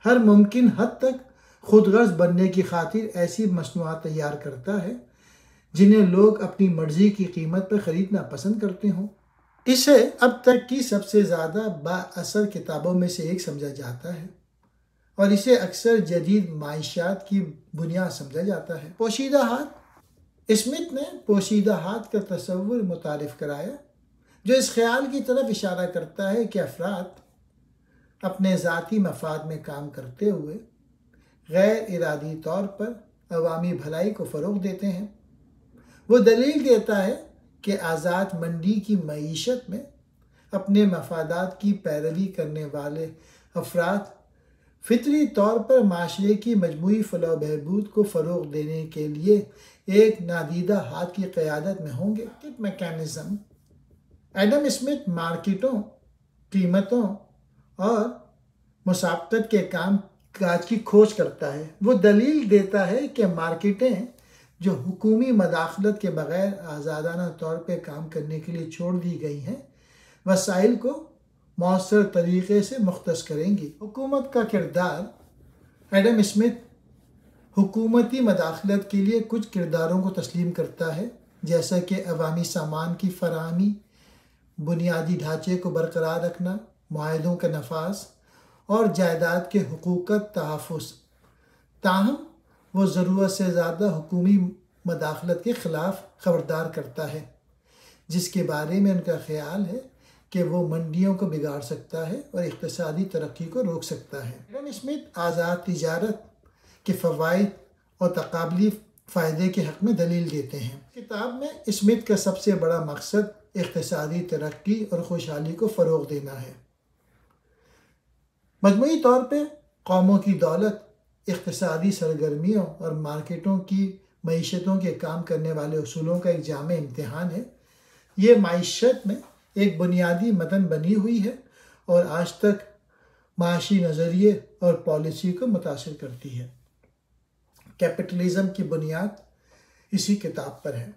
ہر ممکن حد تک خود غرض بننے کی خاطر ایسی مصنوعات تیار کرتا ہے جنہیں لوگ اپنی مرضی کی قیمت پر خریدنا پسند کرتے ہوں۔ اسے اب تک کی سب سے زیادہ با اثر کتابوں میں سے ایک سمجھا جاتا ہے اور اسے اکثر جدید معیشت کی بنیاد سمجھا جاتا ہے۔ پوشیدہ ہاتھ، اسمتھ نے پوشیدہ ہاتھ کا تصور متعارف کرایا جو اس خیال کی طرف اشارہ کرتا ہے کہ افراد اپنے ذاتی مفاد میں کام کرتے ہوئے غیر ارادی طور پر عوامی بھلائی کو فروغ دیتے ہیں۔ وہ دلیل دیتا ہے کہ آزاد منڈی کی معیشت میں اپنے مفادات کی پیروی کرنے والے افراد فطری طور پر معاشرے کی مجموعی فلاح و بہبود کو فروغ دینے کے لیے ایک نادیدہ ہاتھ کی قیادت میں ہوں گے۔ مارکیٹ میکانزم، ایڈم اسمتھ مارکیٹوں قیمتوں اور مسابقت کے کام کاج کی کھوج کرتا ہے۔ وہ دلیل دیتا ہے کہ مارکیٹیں جو حکومی مداخلت کے بغیر آزادانہ طور پہ کام کرنے کے لیے چھوڑ دی گئی ہیں، وسائل کو مؤثر طریقے سے مختص کریں گی۔ حکومت کا کردار۔ ایڈم اسمتھ حکومتی مداخلت کے لیے کچھ کرداروں کو تسلیم کرتا ہے، جیسا کہ عوامی سامان کی فراہمی، بنیادی ڈھانچے کو برقرار رکھنا، معاہدوں کا نفاذ اور جائیداد کے حقوق کا تحفظ۔ تاہم وہ ضرورت سے زیادہ حکومی مداخلت کے خلاف خبردار کرتا ہے، جس کے بارے میں ان کا خیال ہے کہ وہ منڈیوں کو بگاڑ سکتا ہے اور اقتصادی ترقی کو روک سکتا ہے۔ ایڈم اسمتھ آزاد تجارت کے فوائد اور تقابلی فائدے کے حق میں دلیل دیتے ہیں۔ کتاب میں اسمتھ کا سب سے بڑا مقصد اقتصادی ترقی اور خوشحالی کو فروغ دینا ہے۔ مجموعی طور پہ قوموں کی دولت اقتصادی سرگرمیوں اور مارکیٹوں کی معیشتوں کے کام کرنے والے اصولوں کا ایک جامع امتحان ہے۔ یہ معیشت میں ایک بنیادی متن بنی ہوئی ہے اور آج تک معاشی نظریے اور پالیسی کو متاثر کرتی ہے۔ کیپٹلزم کی بنیاد اسی کتاب پر ہے۔